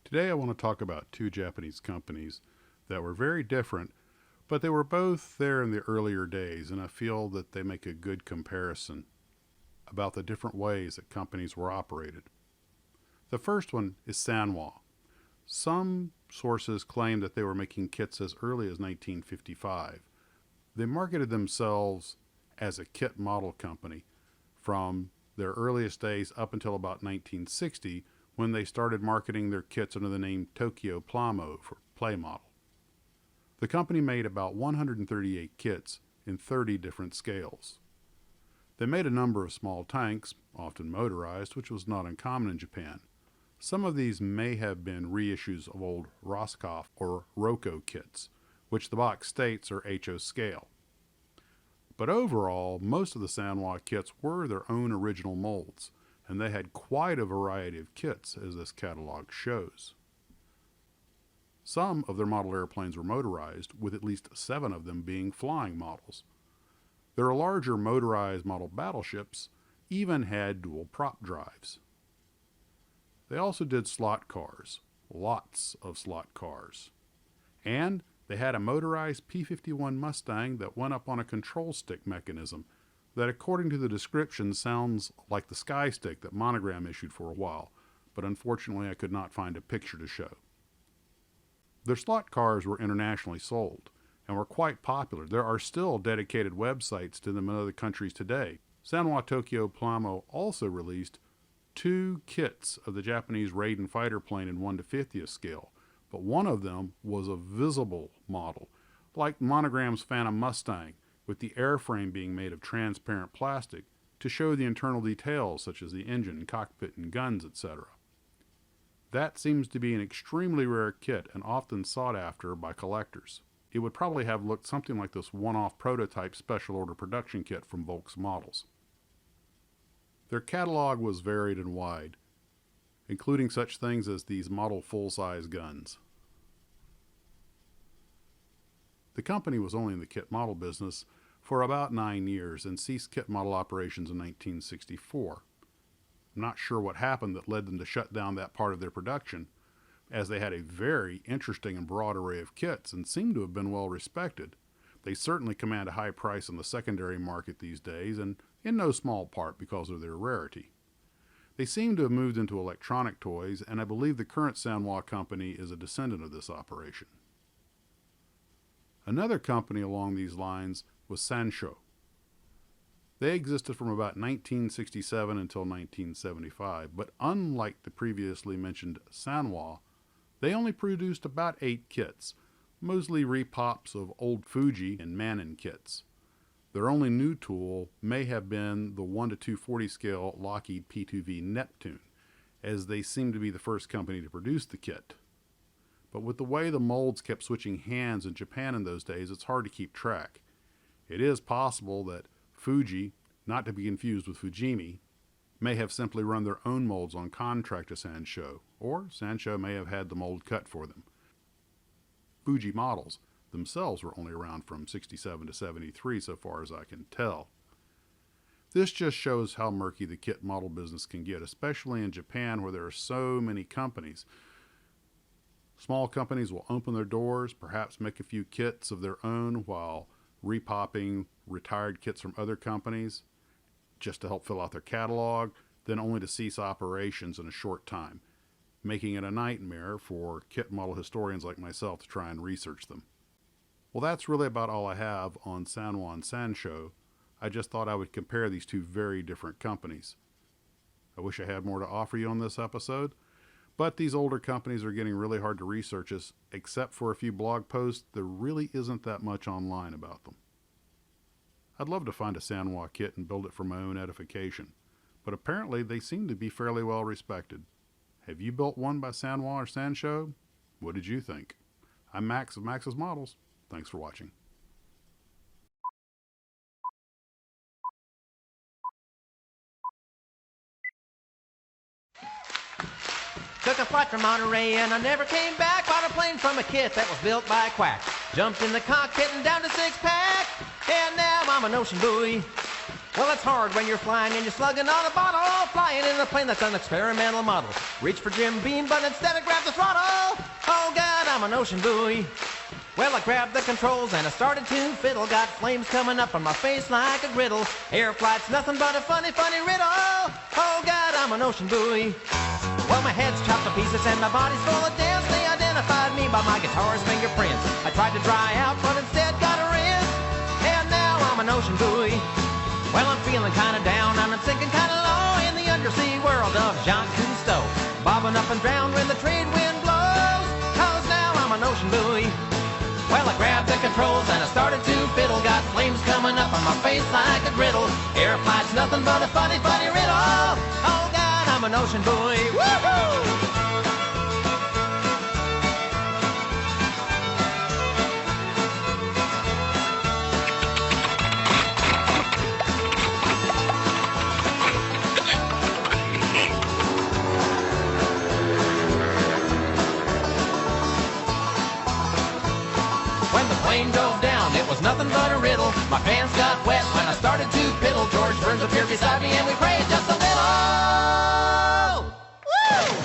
Today I want to talk about two Japanese companies that were very different, but they were both there in the earlier days, and I feel that they make a good comparison about the different ways that companies were operated. The first one is Sanwa. Some sources claim that they were making kits as early as 1955. They marketed themselves as a kit model company from their earliest days up until about 1960, when they started marketing their kits under the name Tokyo Plamo for play model. The company made about 138 kits in 30 different scales. They made a number of small tanks, often motorized, which was not uncommon in Japan. Some of these may have been reissues of old Roscoff or Roko kits, which the box states are HO scale. But overall, most of the Sanwa kits were their own original molds, and they had quite a variety of kits, as this catalog shows. Some of their model airplanes were motorized, with at least 7 of them being flying models. Their larger motorized model battleships even had dual prop drives. They also did slot cars, lots of slot cars. And they had a motorized P-51 Mustang that went up on a control stick mechanism that, according to the description, sounds like the Sky Stick that Monogram issued for a while, but unfortunately I could not find a picture to show. Their slot cars were internationally sold and were quite popular. There are still dedicated websites to them in other countries today. Sanwa Tokyo Plamo also released 2 kits of the Japanese Raiden fighter plane in 1/50th scale, but one of them was a visible model, like Monogram's Phantom Mustang, with the airframe being made of transparent plastic to show the internal details such as the engine, cockpit, and guns, etc. That seems to be an extremely rare kit and often sought after by collectors. It would probably have looked something like this one-off prototype special order production kit from Volks models. Their catalog was varied and wide, including such things as these model full-size guns. The company was only in the kit model business for about 9 years and ceased kit model operations in 1964. I'm not sure what happened that led them to shut down that part of their production, as they had a very interesting and broad array of kits and seem to have been well respected. They certainly command a high price on the secondary market these days, and in no small part because of their rarity. They seem to have moved into electronic toys, and I believe the current Sanwa company is a descendant of this operation. Another company along these lines was Sanshoh. They existed from about 1967 until 1975, but unlike the previously mentioned Sanwa, they only produced about 8 kits, mostly repops of old Fuji and Manin kits. Their only new tool may have been the 1:240 scale Lockheed P2V Neptune, as they seem to be the first company to produce the kit. But with the way the molds kept switching hands in Japan in those days, it's hard to keep track. It is possible that Fuji, not to be confused with Fujimi, may have simply run their own molds on contract to Sanshoh, or Sanshoh may have had the mold cut for them. Fuji models themselves were only around from 67 to 73 so far as I can tell. This just shows how murky the kit model business can get, especially in Japan where there are so many companies. Small companies will open their doors, perhaps make a few kits of their own while repopping retired kits from other companies just to help fill out their catalog, then only to cease operations in a short time, making it a nightmare for kit model historians like myself to try and research them. Well, that's really about all I have on Sanwa and Sanshoh. I just thought I would compare these two very different companies. I wish I had more to offer you on this episode, but these older companies are getting really hard to research, as except for a few blog posts, there really isn't that much online about them. I'd love to find a Sanwa kit and build it for my own edification, but apparently they seem to be fairly well respected. Have you built one by Sanwa or Sanshoh? What did you think? I'm Max of Max's Models. Thanks for watching. Took a flight from Monterey and I never came back. Bought a plane from a kit that was built by a quack. Jumped in the cockpit and down to 6-pack. And now I'm an ocean buoy. Well, it's hard when you're flying and you're slugging on a bottle, flying in a plane that's an experimental model. Reach for Jim Beam, but instead I grab the throttle. Oh God, I'm an ocean buoy. Well, I grabbed the controls and I started to fiddle. Got flames coming up on my face like a griddle. Air flight's nothing but a funny, funny riddle. Oh God, I'm an ocean buoy. Well, my head's chopped to pieces and my body's full of dents. They identified me by my guitar's fingerprints. I tried to dry out, but instead got a rinse. And now I'm an ocean buoy. Well, I'm feeling kinda down and I'm sinking kinda low in the undersea world of Jacques Cousteau. Bobbing up and drown when the trade wind blows, 'cause now I'm an ocean buoy. Well, I grabbed the controls and I started to fiddle. Got flames coming up on my face like a griddle. Air flight's nothing but a funny, funny riddle. Oh God, I'm an ocean buoy. Woo-hoo! When the plane dove down, it was nothing but a riddle. My pants got wet when I started to piddle. George Burns appeared beside me and we prayed just a little. Woo!